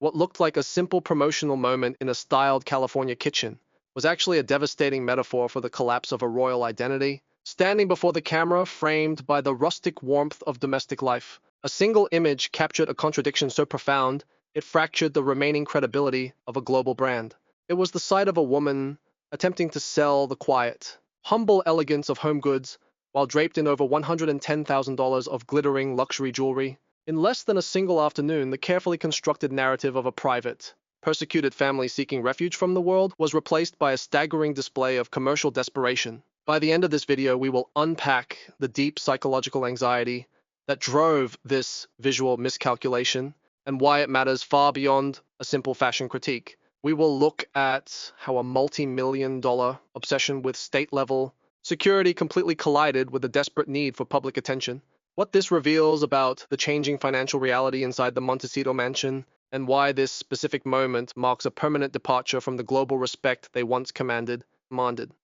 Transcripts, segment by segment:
What looked like a simple promotional moment in a styled California kitchen was actually a devastating metaphor for the collapse of a royal identity, standing before the camera framed by the rustic warmth of domestic life. A single image captured a contradiction so profound it fractured the remaining credibility of a global brand. It was the sight of a woman attempting to sell the quiet, humble elegance of home goods while draped in over $110,000 of glittering luxury jewelry. In less than a single afternoon, the carefully constructed narrative of a private, persecuted family seeking refuge from the world was replaced by a staggering display of commercial desperation. By the end of this video, we will unpack the deep psychological anxiety that drove this visual miscalculation and why it matters far beyond a simple fashion critique. We will look at how a multi-million-dollar obsession with state-level security completely collided with a desperate need for public attention, what this reveals about the changing financial reality inside the Montecito mansion, and why this specific moment marks a permanent departure from the global respect they once commanded.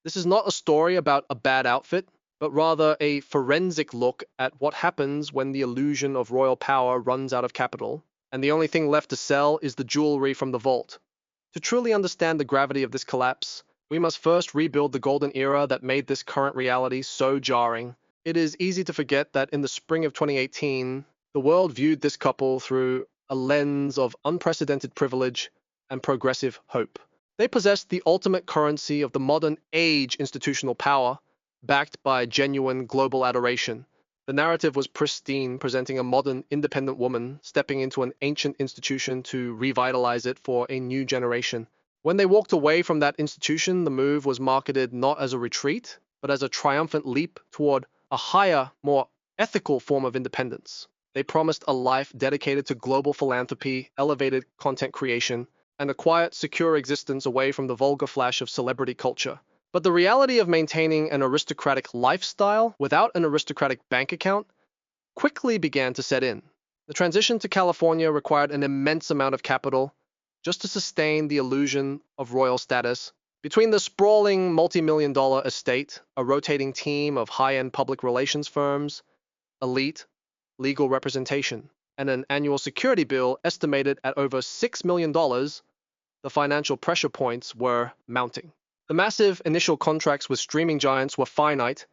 This is not a story about a bad outfit, but rather a forensic look at what happens when the illusion of royal power runs out of capital, and the only thing left to sell is the jewelry from the vault. To truly understand the gravity of this collapse, we must first rebuild the golden era that made this current reality so jarring. It is easy to forget that in the spring of 2018, the world viewed this couple through a lens of unprecedented privilege and progressive hope. They possessed the ultimate currency of the modern age institutional power, backed by genuine global adoration. The narrative was pristine, presenting a modern, independent woman stepping into an ancient institution to revitalize it for a new generation. When they walked away from that institution, the move was marketed not as a retreat, but as a triumphant leap toward a higher, more ethical form of independence. They promised a life dedicated to global philanthropy, elevated content creation, and a quiet, secure existence away from the vulgar flash of celebrity culture. But the reality of maintaining an aristocratic lifestyle without an aristocratic bank account quickly began to set in. The transition to California required an immense amount of capital just to sustain the illusion of royal status. Between the sprawling multi-million-dollar estate, a rotating team of high-end public relations firms, elite legal representation, and an annual security bill estimated at over $6 million, the financial pressure points were mounting. The massive initial contracts with streaming giants were finite,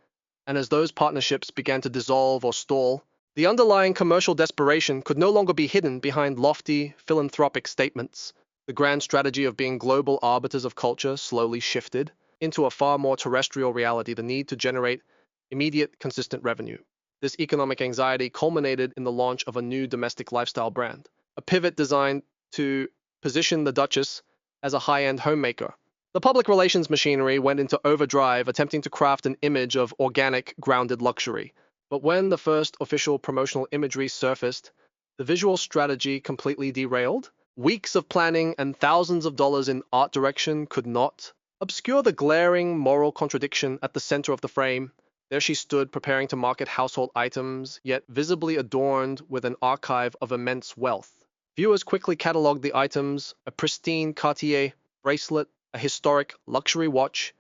and as those partnerships began to dissolve or stall, the underlying commercial desperation could no longer be hidden behind lofty, philanthropic statements. The grand strategy of being global arbiters of culture slowly shifted into a far more terrestrial reality, the need to generate immediate, consistent revenue. This economic anxiety culminated in the launch of a new domestic lifestyle brand, a pivot designed to position the Duchess as a high-end homemaker. The public relations machinery went into overdrive, attempting to craft an image of organic, grounded luxury. But when the first official promotional imagery surfaced, the visual strategy completely derailed. Weeks of planning and thousands of dollars in art direction could not obscure the glaring moral contradiction at the center of the frame. There she stood, preparing to market household items, yet visibly adorned with an archive of immense wealth. Viewers quickly cataloged the items: a pristine Cartier bracelet, a historic luxury watch,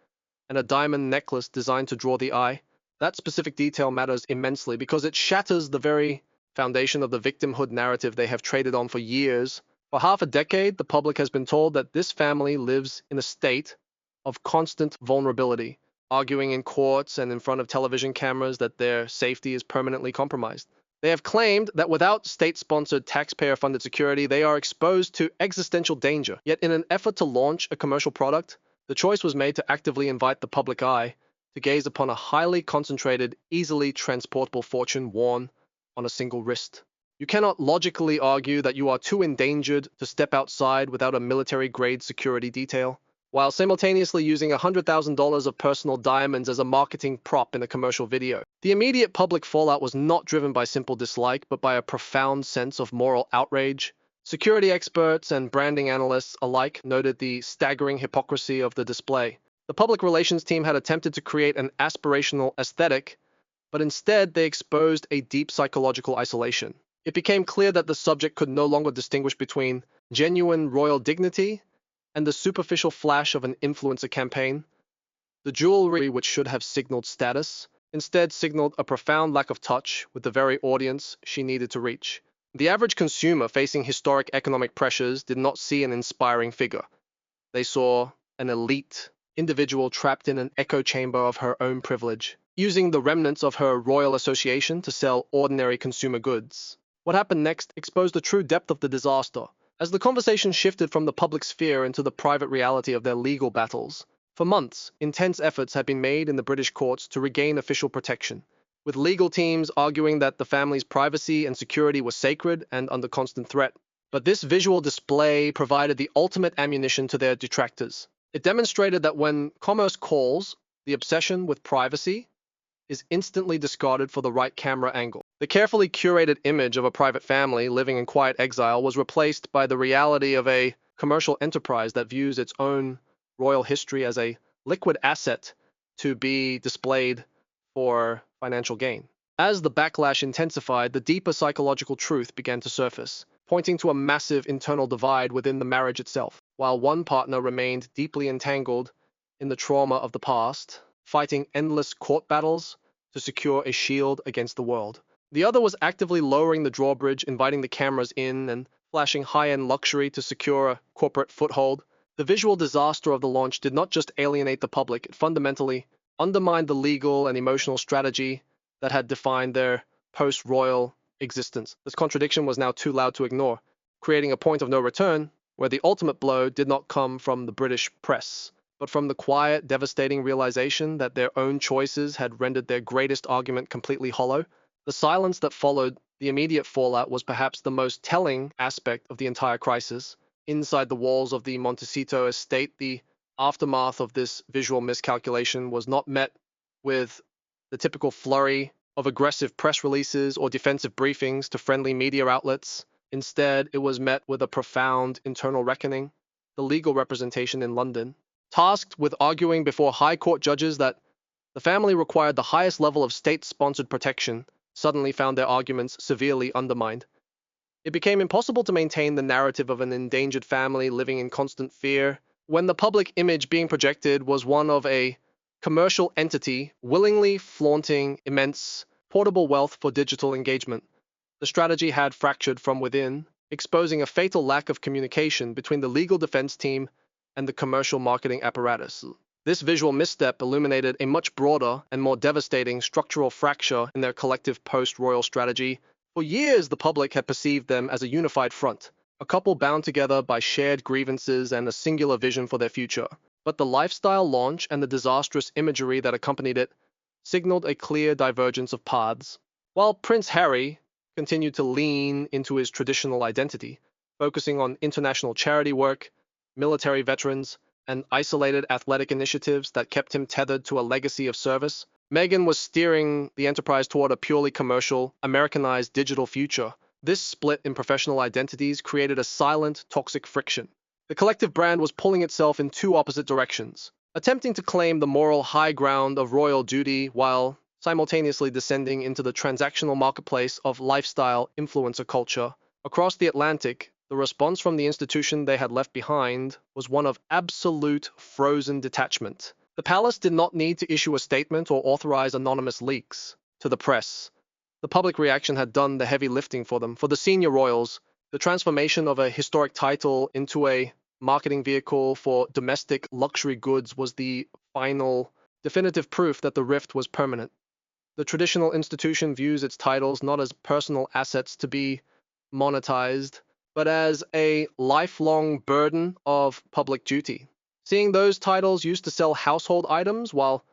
and a diamond necklace designed to draw the eye. That specific detail matters immensely because it shatters the very foundation of the victimhood narrative they have traded on for years. For half a decade, the public has been told that this family lives in a state of constant vulnerability, arguing in courts and in front of television cameras that their safety is permanently compromised. They have claimed that without state-sponsored, taxpayer-funded security, they are exposed to existential danger. Yet in an effort to launch a commercial product, the choice was made to actively invite the public eye to gaze upon a highly concentrated, easily transportable fortune worn on a single wrist. You cannot logically argue that you are too endangered to step outside without a military-grade security detail, while simultaneously using $100,000 of personal diamonds as a marketing prop in a commercial video. The immediate public fallout was not driven by simple dislike, but by a profound sense of moral outrage. Security experts and branding analysts alike noted the staggering hypocrisy of the display. The public relations team had attempted to create an aspirational aesthetic, but instead they exposed a deep psychological isolation. It became clear that the subject could no longer distinguish between genuine royal dignity and the superficial flash of an influencer campaign. The jewelry, which should have signaled status, instead signaled a profound lack of touch with the very audience she needed to reach. The average consumer facing historic economic pressures did not see an inspiring figure. They saw an elite individual trapped in an echo chamber of her own privilege, using the remnants of her royal association to sell ordinary consumer goods. What happened next exposed the true depth of the disaster. As the conversation shifted from the public sphere into the private reality of their legal battles, for months, intense efforts had been made in the British courts to regain official protection, with legal teams arguing that the family's privacy and security were sacred and under constant threat. But this visual display provided the ultimate ammunition to their detractors. It demonstrated that when commerce calls, the obsession with privacy is instantly discarded for the right camera angle. The carefully curated image of a private family living in quiet exile was replaced by the reality of a commercial enterprise that views its own royal history as a liquid asset to be displayed for financial gain. As the backlash intensified, the deeper psychological truth began to surface, pointing to a massive internal divide within the marriage itself. While one partner remained deeply entangled in the trauma of the past, fighting endless court battles to secure a shield against the world, the other was actively lowering the drawbridge, inviting the cameras in, and flashing high-end luxury to secure a corporate foothold. The visual disaster of the launch did not just alienate the public, it fundamentally undermined the legal and emotional strategy that had defined their post-royal existence. This contradiction was now too loud to ignore, creating a point of no return where the ultimate blow did not come from the British press, but from the quiet, devastating realization that their own choices had rendered their greatest argument completely hollow. The silence that followed the immediate fallout was perhaps the most telling aspect of the entire crisis. Inside the walls of the Montecito estate, the aftermath of this visual miscalculation was not met with the typical flurry of aggressive press releases or defensive briefings to friendly media outlets. Instead, it was met with a profound internal reckoning. The legal representation in London, tasked with arguing before high court judges that the family required the highest level of state-sponsored protection, suddenly found their arguments severely undermined. It became impossible to maintain the narrative of an endangered family living in constant fear when the public image being projected was one of a commercial entity willingly flaunting immense portable wealth for digital engagement. The strategy had fractured from within, exposing a fatal lack of communication between the legal defense team and the commercial marketing apparatus. This visual misstep illuminated a much broader and more devastating structural fracture in their collective post-royal strategy. For years, the public had perceived them as a unified front, a couple bound together by shared grievances and a singular vision for their future. But the lifestyle launch and the disastrous imagery that accompanied it signaled a clear divergence of paths. While Prince Harry continued to lean into his traditional identity, focusing on international charity work, military veterans, and isolated athletic initiatives that kept him tethered to a legacy of service, Meghan was steering the enterprise toward a purely commercial, Americanized digital future. This split in professional identities created a silent, toxic friction. The collective brand was pulling itself in two opposite directions, attempting to claim the moral high ground of royal duty while simultaneously descending into the transactional marketplace of lifestyle influencer culture. Across the Atlantic, the response from the institution they had left behind was one of absolute frozen detachment. The palace did not need to issue a statement or authorize anonymous leaks to the press. The public reaction had done the heavy lifting for them. For the senior royals, the transformation of a historic title into a marketing vehicle for domestic luxury goods was the final, definitive proof that the rift was permanent. The traditional institution views its titles not as personal assets to be monetized, but as a lifelong burden of public duty. Seeing those titles used to sell household items while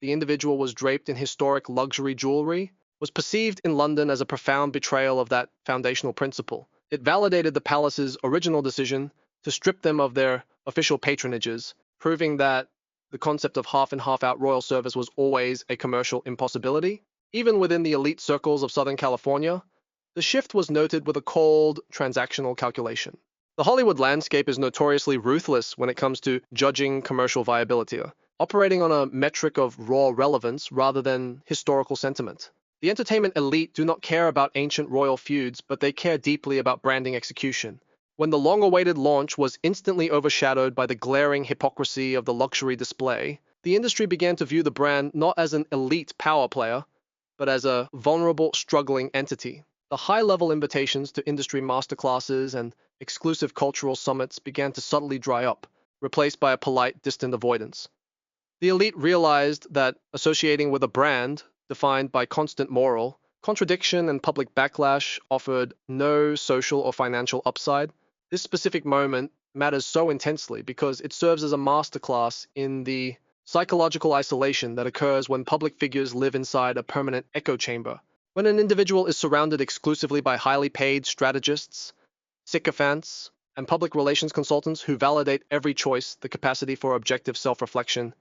the individual was draped in historic luxury jewelry was perceived in London as a profound betrayal of that foundational principle. It validated the palace's original decision to strip them of their official patronages, proving that the concept of half and half out royal service was always a commercial impossibility. Even within the elite circles of Southern California, the shift was noted with a cold, transactional calculation. The Hollywood landscape is notoriously ruthless when it comes to judging commercial viability, operating on a metric of raw relevance rather than historical sentiment. The entertainment elite do not care about ancient royal feuds, but they care deeply about branding execution. When the long-awaited launch was instantly overshadowed by the glaring hypocrisy of the luxury display, the industry began to view the brand not as an elite power player, but as a vulnerable, struggling entity. The high-level invitations to industry masterclasses and exclusive cultural summits began to subtly dry up, replaced by a polite, distant avoidance. The elite realized that associating with a brand defined by constant moral, contradiction, and public backlash offered no social or financial upside. This specific moment matters so intensely because it serves as a masterclass in the psychological isolation that occurs when public figures live inside a permanent echo chamber. When an individual is surrounded exclusively by highly paid strategists, sycophants, and public relations consultants who validate every choice, the capacity for objective self-reflection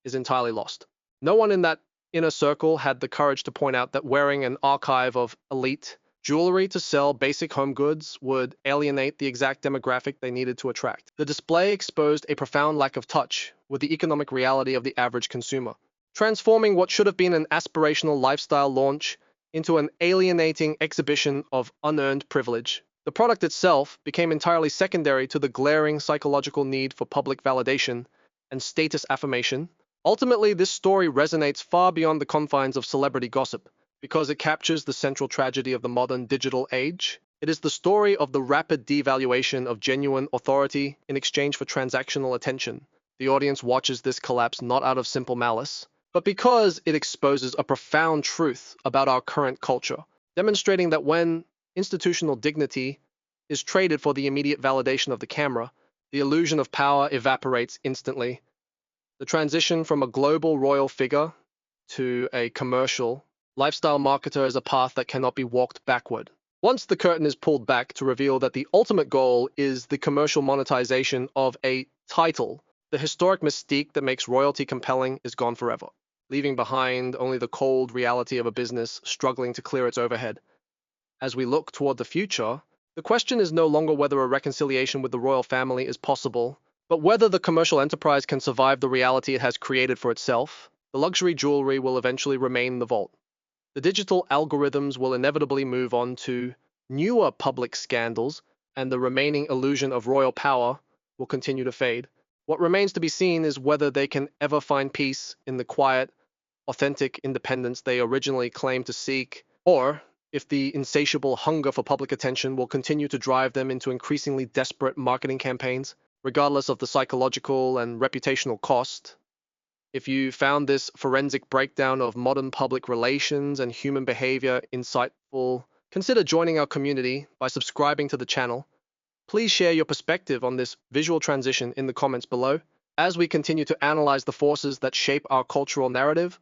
is entirely lost. No one in that inner circle had the courage to point out that wearing an archive of elite jewelry to sell basic home goods would alienate the exact demographic they needed to attract. The display exposed a profound lack of touch with the economic reality of the average consumer, transforming what should have been an aspirational lifestyle launch into an alienating exhibition of unearned privilege. The product itself became entirely secondary to the glaring psychological need for public validation and status affirmation. Ultimately, this story resonates far beyond the confines of celebrity gossip because it captures the central tragedy of the modern digital age. It is the story of the rapid devaluation of genuine authority in exchange for transactional attention. The audience watches this collapse not out of simple malice, but because it exposes a profound truth about our current culture, demonstrating that when institutional dignity is traded for the immediate validation of the camera, the illusion of power evaporates instantly. The transition from a global royal figure to a commercial lifestyle marketer is a path that cannot be walked backward. Once the curtain is pulled back to reveal that the ultimate goal is the commercial monetization of a title, the historic mystique that makes royalty compelling is gone forever, leaving behind only the cold reality of a business struggling to clear its overhead. As we look toward the future, the question is no longer whether a reconciliation with the royal family is possible, but whether the commercial enterprise can survive the reality it has created for itself. The luxury jewelry will eventually remain in the vault. The digital algorithms will inevitably move on to newer public scandals, and the remaining illusion of royal power will continue to fade. What remains to be seen is whether they can ever find peace in the quiet, authentic independence they originally claimed to seek, or if the insatiable hunger for public attention will continue to drive them into increasingly desperate marketing campaigns, regardless of the psychological and reputational cost. If you found this forensic breakdown of modern public relations and human behavior insightful, consider joining our community by subscribing to the channel. Please share your perspective on this visual transition in the comments below. As we continue to analyze the forces that shape our cultural narrative,